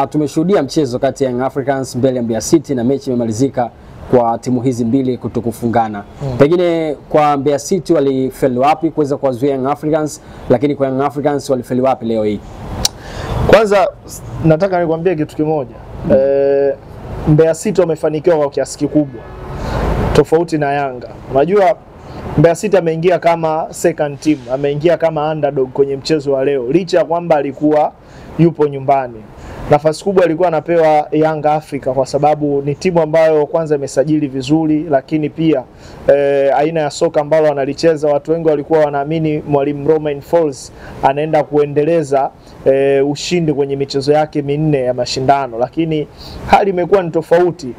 Tumeshuhudia mchezo kati ya Young Africans mbele ya Mbeya City na mechi imemalizika kwa timu hizi mbili kutokufungana. Pengine kwa Mbeya City walifeli wapi kuweza kuwazuia Young Africans, lakini kwa Young Africans walifeli wapi leo hii? Kwanza nataka nikwambie kitu kimoja. Mbeya City wamefanikiwa kwa kiasi kikubwa tofauti na Yanga. Unajua Mbeya City ameingia kama second team, ameingia kama underdog kwenye mchezo wa leo, licha ya kwamba alikuwa yupo nyumbani. Nafasi kubwa alikuwa anapewa Young Africa kwa sababu ni timu ambayo kwanza imesajili vizuri, lakini pia aina ya soka ambalo wanalicheza, watu wengi walikuwa wanaamini mwalimu Romain Folz anaenda kuendeleza ushindi kwenye michezo yake minne ya mashindano, lakini hali imekuwa ni tofauti.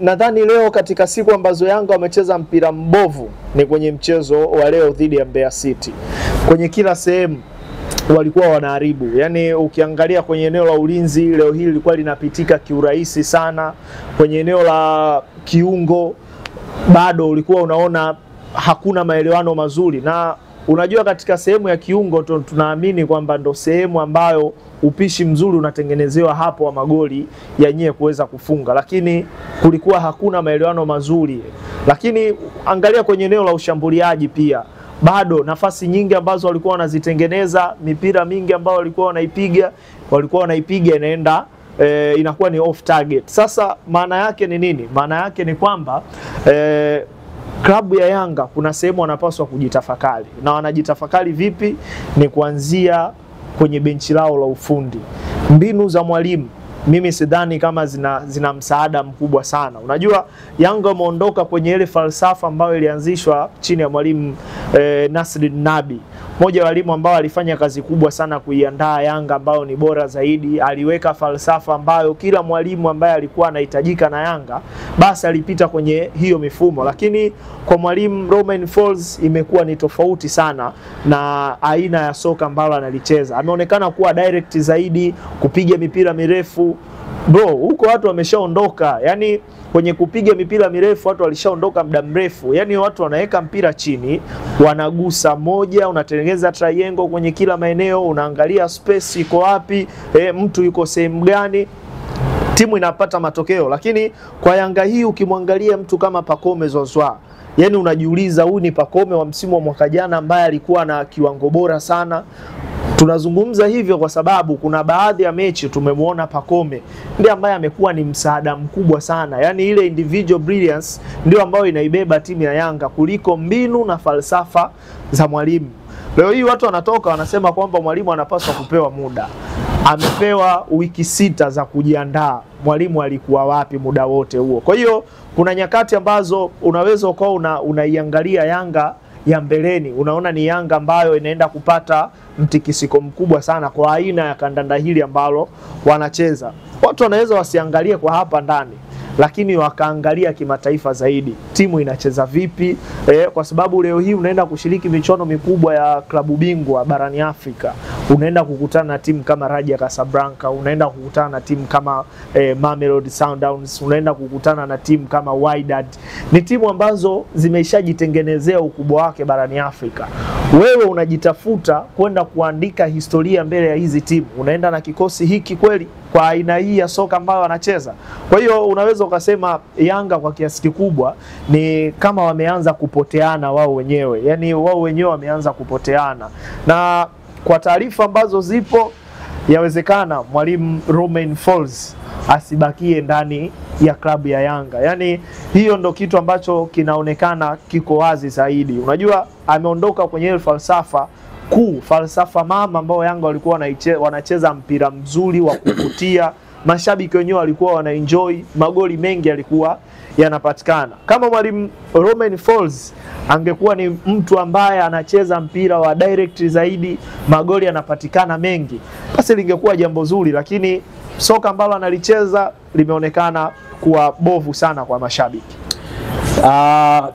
Nadhani leo katika siku ambazo Yanga wamecheza mpira mbovu ni kwenye mchezo wa leo dhidi ya Mbeya City. Kwenye kila sehemu walikuwa wanaharibu. Yaani ukiangalia kwenye eneo la ulinzi leo hili lilikuwa linapitika kiurahisi sana. Kwenye eneo la kiungo bado ulikuwa unaona hakuna maelewano mazuri, na unajua katika sehemu ya kiungo tunaamini kwamba ndo sehemu ambayo upishi mzuri unatengenezewa hapo wa magoli yenyewe kuweza kufunga, lakini kulikuwa hakuna maelewano mazuri. Lakini angalia kwenye eneo la ushambuliaji pia bado nafasi nyingi ambazo walikuwa wanazitengeneza, mipira mingi ambayo walikuwa wanaipiga inaenda inakuwa ni off target. Sasa maana yake ni nini? Maana yake ni kwamba klabu ya Yanga kuna sehemu wanapaswa kujitafakari. Na wanajitafakari vipi? Ni kuanzia kwenye benchi lao la ufundi. Mbinu za mwalimu mimi sidhani kama zina msaada mkubwa sana. Unajua Yanga wameondoka kwenye ile falsafa ambayo ilianzishwa chini ya mwalimu Nasreddine Nabi. Mmoja wa walimu ambao alifanya kazi kubwa sana kuiandaa Yanga ambao ni bora zaidi. Aliweka falsafa ambayo kila mwalimu ambaye alikuwa anahitajika na Yanga basi alipita kwenye hiyo mifumo, lakini kwa mwalimu Romain Folz imekuwa ni tofauti sana na aina ya soka ambalo analicheza. Ameonekana kuwa direct zaidi, kupiga mipira mirefu. Bro, huko watu wameshaondoka. Yaani kwenye kupiga mipira mirefu watu walishaondoka muda mrefu. Yaani watu wanaweka mpira chini, wanagusa moja, unatengeneza triangle kwenye kila maeneo, unaangalia space iko wapi, mtu yuko sehemu gani, timu inapata matokeo. Lakini kwa Yanga hii ukimwangalia mtu kama Pacome Zouzoua, yani unajiuliza huyu ni Pacome wa msimu wa mwaka jana ambaye alikuwa na kiwango bora sana. Tunazungumza hivyo kwa sababu kuna baadhi ya mechi tumemwona Pacome ndiye ambaye amekuwa ni msaada mkubwa sana. Yaani ile individual brilliance ndio ambayo inaibeba timu ya Yanga kuliko mbinu na falsafa za mwalimu. Leo hii watu wanatoka wanasema kwamba mwalimu anapaswa kupewa muda. Amepewa wiki 6 za kujiandaa. Mwalimu alikuwa wapi muda wote huo? Kwa hiyo kuna nyakati ambazo unaweza ukawa unaiangalia Yanga ya mbeleni, unaona ni Yanga ambayo inaenda kupata mtikisiko mkubwa sana kwa aina ya kandanda hili ambalo wanacheza. Watu wanaweza wasiangalie kwa hapa ndani, lakini wakaangalia kimataifa zaidi. Timu inacheza vipi? Kwa sababu leo hii unaenda kushiriki michuano mikubwa ya klabu bingwa barani Afrika. Unaenda kukutana na timu kama Raja Casablanca, unaenda kukutana na timu kama Mamelodi Sundowns, unaenda kukutana na timu kama Wydad. Ni timu ambazo zimeshajitengenezea ukubwa wake barani Afrika. Wewe unajitafuta kwenda kuandika historia mbele ya hizi timu. Unaenda na kikosi hiki kweli kwa aina hii ya soka ambayo wanacheza? Kwa hiyo unaweza ukasema Yanga kwa kiasi kikubwa ni kama wameanza kupoteana wao wenyewe. Yaani wao wenyewe wameanza kupoteana. Na kwa taarifa ambazo zipo, yawezekana mwalimu Romain Folz asibakie ndani ya klabu ya Yanga. Yaani hiyo ndo kitu ambacho kinaonekana kiko wazi zaidi. Unajua ameondoka kwenye ile falsafa kuu, falsafa mama ambao Yanga walikuwa wanacheza mpira mzuri wa kuvutia. Mashabiki wenyewe walikuwa wanaenjoy, magoli mengi yalikuwa yanapatikana. Kama mwalimu Romain Folz angekuwa ni mtu ambaye anacheza mpira wa direct zaidi, magoli yanapatikana mengi, basi lingekuwa jambo zuri, lakini soka ambalo analicheza limeonekana kuwa bovu sana kwa mashabiki.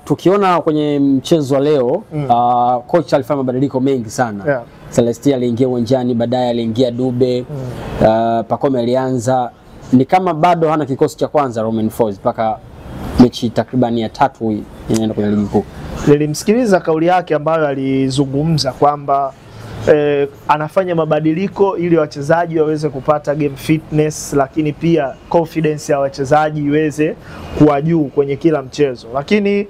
Tukiona kwenye mchezo wa leo, coach alifanya mabadiliko mengi sana. Celestia aliingia uwanjani, baadaye aliingia Dube, Pacome alianza. Ni kama bado hana kikosi cha kwanza Romain Folz mpaka mechi takriban ya 3 inaenda kwenye ligi kuu. Nilimsikiliza kauli yake ambayo alizungumza kwamba anafanya mabadiliko ili wachezaji waweze kupata game fitness, lakini pia confidence ya wachezaji iweze kuwa juu kwenye kila mchezo. Lakini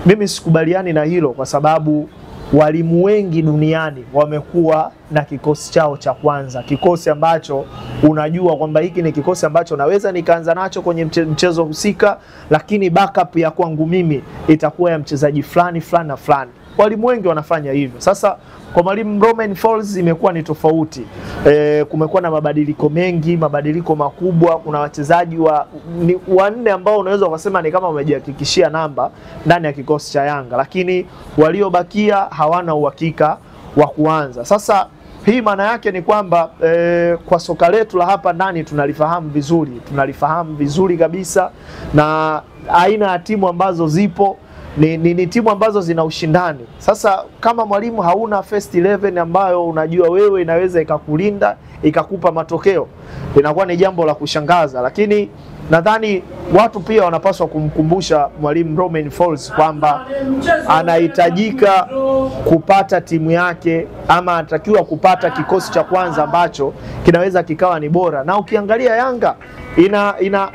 mimi sikubaliani na hilo, kwa sababu walimu wengi duniani wamekuwa na kikosi chao cha kwanza, kikosi ambacho unajua kwamba hiki ni kikosi ambacho naweza nikaanza nacho kwenye mchezo husika, lakini backup ya kwangu mimi itakuwa ya mchezaji fulani fulani na fulani. Walimu wengi wanafanya hivyo. Sasa kwa mwalimu Romain Folz imekuwa ni tofauti. Kumekuwa na mabadiliko mengi, mabadiliko makubwa. Kuna wachezaji wanne ambao unaweza ukasema ni kama wamejihakikishia namba ndani ya kikosi cha Yanga, lakini waliobakia hawana uhakika wa kuanza. Sasa hii maana yake ni kwamba kwa soka letu la hapa ndani tunalifahamu vizuri kabisa, na aina ya timu ambazo zipo ni timu ambazo zina ushindani. Sasa kama mwalimu hauna first 11 ambayo unajua wewe inaweza ikakulinda, ikakupa matokeo, inakuwa ni jambo la kushangaza. Lakini nadhani watu pia wanapaswa kumkumbusha mwalimu Romain Folz kwamba anahitajika kupata timu yake, ama anatakiwa kupata kikosi cha kwanza ambacho kinaweza kikawa ni bora. Na ukiangalia Yanga ina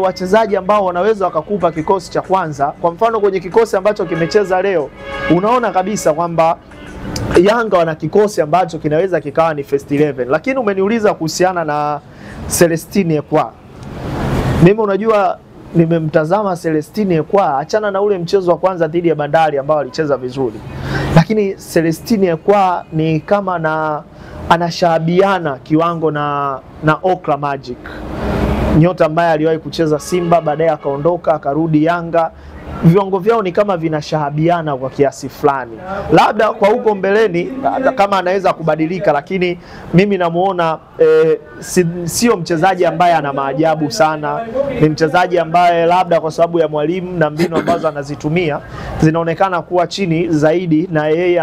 wachezaji ambao wanaweza wakakupa kikosi cha kwanza. Kwa mfano kwenye kikosi ambacho kimecheza leo, unaona kabisa kwamba Yanga wana kikosi ambacho kinaweza kikawa ni first 11. Lakini umeniuliza kuhusiana na Celestine Ekwa. Mimi unajua nimemtazama Celestine Ekwa, achana na ule mchezo wa kwanza dhidi ya Bandari ambao alicheza vizuri, lakini Celestine Ekwa ni kama anashabiana kiwango na Okra Magic, nyota ambaye aliwahi kucheza Simba, baadaye akaondoka akarudi Yanga. Viwango vyao ni kama vinashahabiana kwa kiasi fulani. Labda kwa huko mbeleni kama anaweza kubadilika, lakini mimi namuona sio mchezaji ambaye ana maajabu sana. Ni mchezaji ambaye labda kwa sababu ya mwalimu na mbinu ambazo anazitumia zinaonekana kuwa chini zaidi, na yeye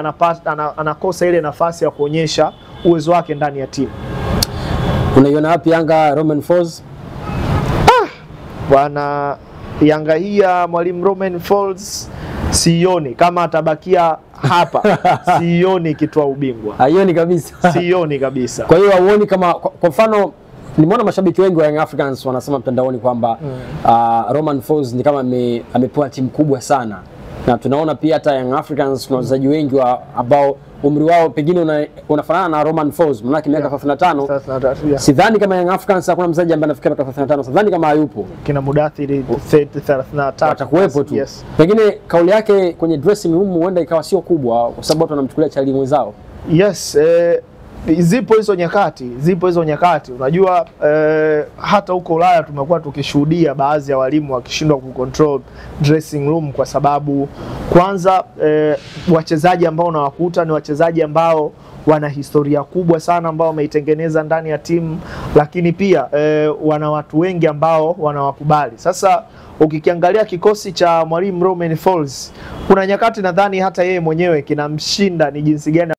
anakosa ile nafasi ya kuonyesha uwezo wake ndani ya timu. Unaiona wapi Yanga Romain Folz? Bwana, Yanga hii ya mwalimu Romain Folz sioni kama atabakia hapa. Sioni kitwa ubingwa. Haioni kabisa. Sioni kabisa. Kwa hiyo hauoni kama, kwa mfano nimeona mashabiki wengi wa Young Africans wanasema mtandaoni kwamba Romain Folz ni kama amepewa timu kubwa sana, na tunaona pia hata Young Africans kuna wachezaji wengi ambao umri wao pengine unafanana na Romain Folz, maana miaka 35. Sidhani kama Young Africans hakuna mchezaji ambaye anafikia miaka 35. Sidhani kama hayupo. Kina Mudathiri 33 atakuwepo tu. Yes. Pengine kauli yake kwenye dressing room huenda ikawa sio kubwa kwa sababu watu wanamchukulia chali mwenzao. Yes, zipo hizo nyakati. Unajua hata huko Ulaya tumekuwa tukishuhudia baadhi ya walimu wakishindwa kucontrol dressing room, kwa sababu kwanza wachezaji ambao unawakuta ni wachezaji ambao wana historia kubwa sana ambao wameitengeneza ndani ya timu, lakini pia wana watu wengi ambao wanawakubali. Sasa ukikiangalia kikosi cha mwalimu Romain Folz, kuna nyakati nadhani hata yeye mwenyewe kinamshinda ni jinsi gani